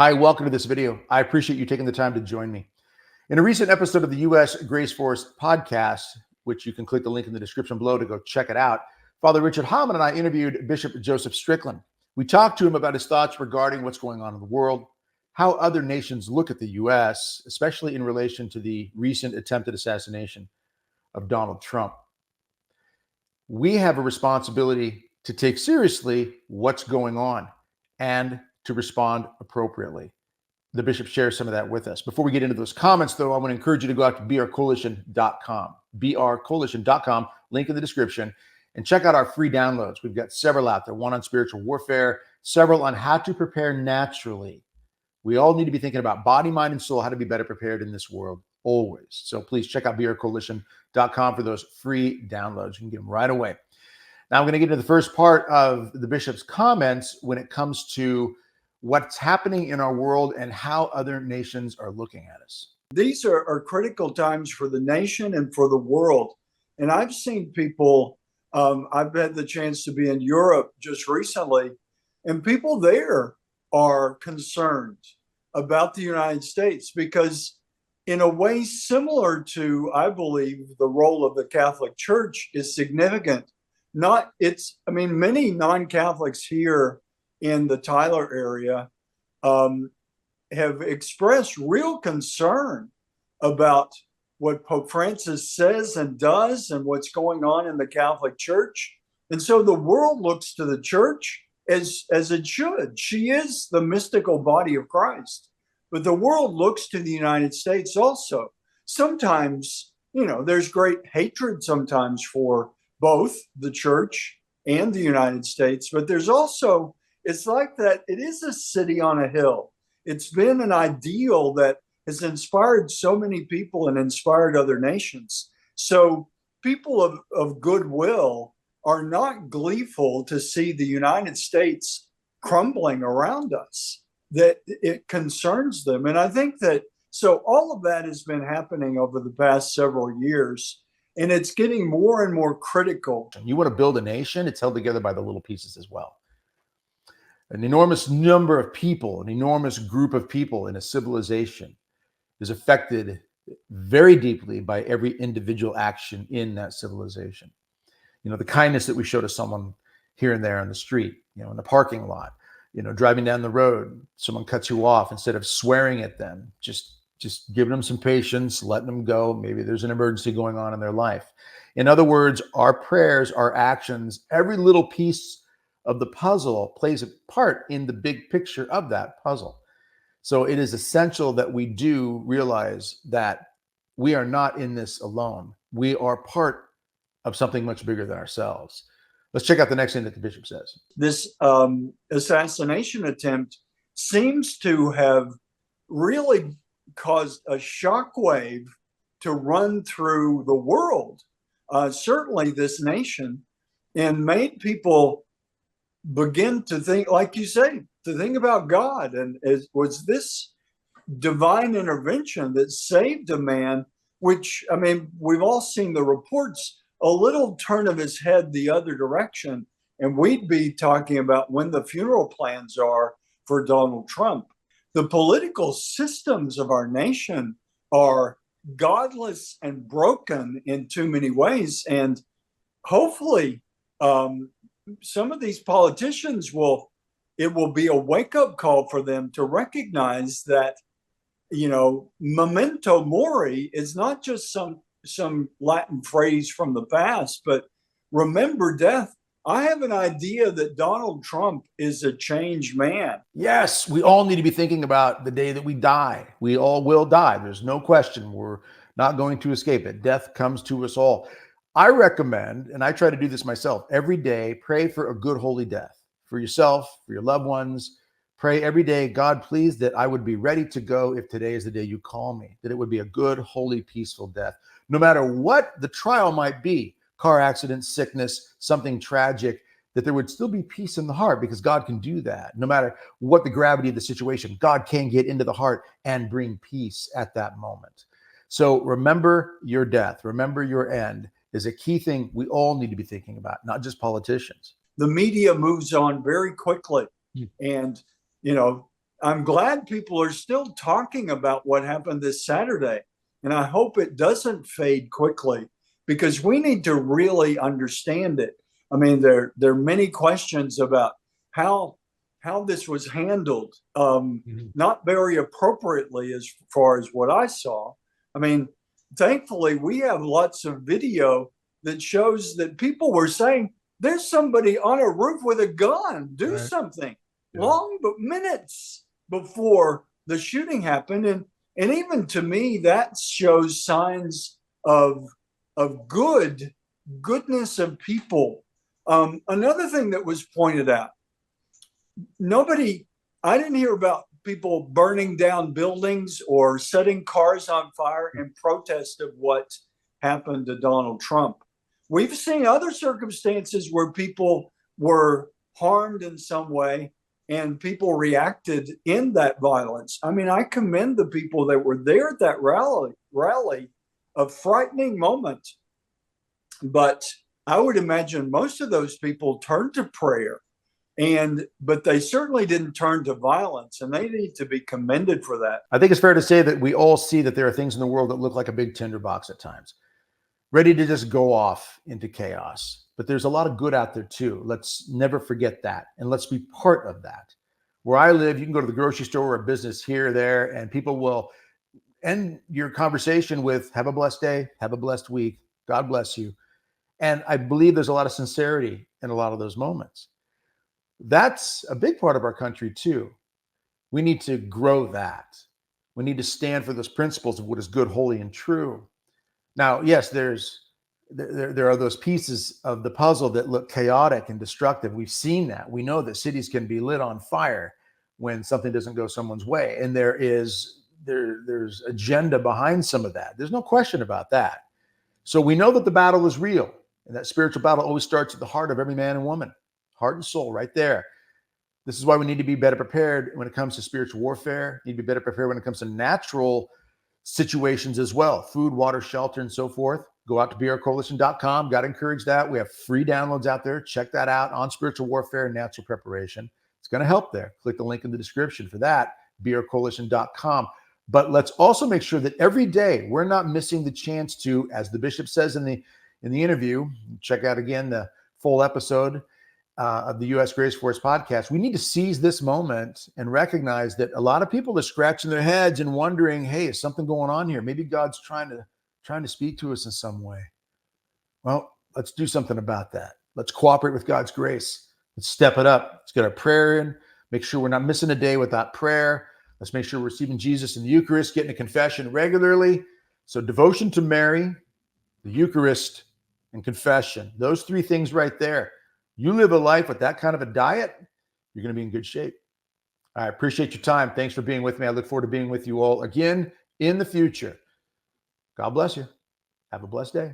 Hi, welcome to this video. I appreciate you taking the time to join me. In a recent episode of the U.S. Grace Force podcast, which you can click the link in the description below to go check it out, Father Richard Hammond and I interviewed Bishop Joseph Strickland. We talked to him about his thoughts regarding what's going on in the world, how other nations look at the U.S., especially in relation to the recent attempted assassination of Donald Trump. We have a responsibility to take seriously what's going on and to respond appropriately. The bishop shares some of that with us. Before we get into those comments, though, I want to encourage you to go out to brcoalition.com, brcoalition.com, link in the description, and check out our free downloads. We've got several out there, one on spiritual warfare, several on how to prepare naturally. We all need to be thinking about body, mind, and soul, how to be better prepared in this world, always. So please check out brcoalition.com for those free downloads. You can get them right away. Now I'm going to get into the first part of the bishop's comments when it comes to what's happening in our world and how other nations are looking at us. These are critical times for the nation and for the world. And I've seen people, I've had the chance to be in Europe just recently, and people there are concerned about the United States because in a way similar to, I believe, the role of the Catholic Church is significant. Many non-Catholics here in the Tyler area have expressed real concern about what Pope Francis says and does and what's going on in the Catholic Church. And so the world looks to the church as it should. She is the mystical body of Christ. But the world looks to the United States also. Sometimes, there's great hatred sometimes for both the church and the United States, but there's also, it's like that, it is a city on a hill. It's been an ideal that has inspired so many people and inspired other nations. So people of goodwill are not gleeful to see the United States crumbling around us, that it concerns them. And I think that, so all of that has been happening over the past several years, and it's getting more and more critical. You want to build a nation, it's held together by the little pieces as well. An enormous number of people, an enormous group of people in a civilization is affected very deeply by every individual action in that civilization. The kindness that we show to someone here and there on the street, in the parking lot, driving down the road, someone cuts you off, instead of swearing at them, just giving them some patience, letting them go. Maybe there's an emergency going on in their life. In other words, our prayers, our actions, every little piece of the puzzle plays a part in the big picture of that puzzle. So it is essential that we do realize that we are not in this alone. We are part of something much bigger than ourselves. Let's check out the next thing that the bishop says. This assassination attempt seems to have really caused a shockwave to run through the world, certainly this nation, and made people begin to think, like you say, to think about God. And was this divine intervention that saved a man, which, we've all seen the reports, a little turn of his head the other direction, and we'd be talking about when the funeral plans are for Donald Trump. The political systems of our nation are godless and broken in too many ways. And hopefully some of these politicians it will be a wake-up call for them to recognize that, memento mori is not just some Latin phrase from the past, but remember death. I have an idea that Donald Trump is a changed man. Yes, we all need to be thinking about the day that we die. We all will die. There's no question. We're not going to escape it. Death comes to us all. I recommend, and I try to do this myself, every day, pray for a good, holy death for yourself, for your loved ones. Pray every day, God, please, that I would be ready to go if today is the day you call me, that it would be a good, holy, peaceful death. No matter what the trial might be, car accident, sickness, something tragic, that there would still be peace in the heart, because God can do that. No matter what the gravity of the situation, God can get into the heart and bring peace at that moment. So remember your death, remember your end is a key thing we all need to be thinking about, not just politicians. The media moves on very quickly. And, I'm glad people are still talking about what happened this Saturday. And I hope it doesn't fade quickly, because we need to really understand it. I mean, there are many questions about how this was handled, not very appropriately as far as what I saw. I mean, thankfully, we have lots of video that shows that people were saying, there's somebody on a roof with a gun, do something. Yeah. Long but minutes before the shooting happened. And even to me, that shows signs of goodness of people. Another thing that was pointed out, I didn't hear about people burning down buildings or setting cars on fire in protest of what happened to Donald Trump. We've seen other circumstances where people were harmed in some way and people reacted in that violence. I mean, I commend the people that were there at that rally, a frightening moment. But I would imagine most of those people turned to prayer, but they certainly didn't turn to violence, and they need to be commended for that. I think it's fair to say that we all see that there are things in the world that look like a big tinderbox at times, ready to just go off into chaos. But there's a lot of good out there too. Let's never forget that. And let's be part of that. Where I live, you can go to the grocery store or a business here or there, and people will end your conversation with, have a blessed day, have a blessed week, God bless you. And I believe there's a lot of sincerity in a lot of those moments. That's a big part of our country too. We need to grow that. We need to stand for those principles of what is good, holy, and true. Now, yes, there are those pieces of the puzzle that look chaotic and destructive. We've seen that. We know that cities can be lit on fire when something doesn't go someone's way. And there's agenda behind some of that. There's no question about that. So we know that the battle is real. And that spiritual battle always starts at the heart of every man and woman, heart and soul, right there. This is why we need to be better prepared when it comes to spiritual warfare. We need to be better prepared when it comes to natural situations as well, food, water, shelter, and so forth. Go out to brcoalition.com. Got to encourage that. We have free downloads out there. Check that out on spiritual warfare and natural preparation. It's going to help there. Click the link in the description for that, brcoalition.com. But let's also make sure that every day we're not missing the chance to, as the bishop says in the interview, check out again the full episode of the U.S. Grace Force podcast. We need to seize this moment and recognize that a lot of people are scratching their heads and wondering, hey, is something going on here? Maybe God's trying to speak to us in some way. Well, let's do something about that. Let's cooperate with God's grace. Let's step it up. Let's get our prayer in. Make sure we're not missing a day without prayer. Let's make sure we're receiving Jesus in the Eucharist, getting a confession regularly. So devotion to Mary, the Eucharist, and confession. Those three things right there. You live a life with that kind of a diet, you're going to be in good shape. I appreciate your time. Thanks for being with me. I look forward to being with you all again in the future. God bless you. Have a blessed day.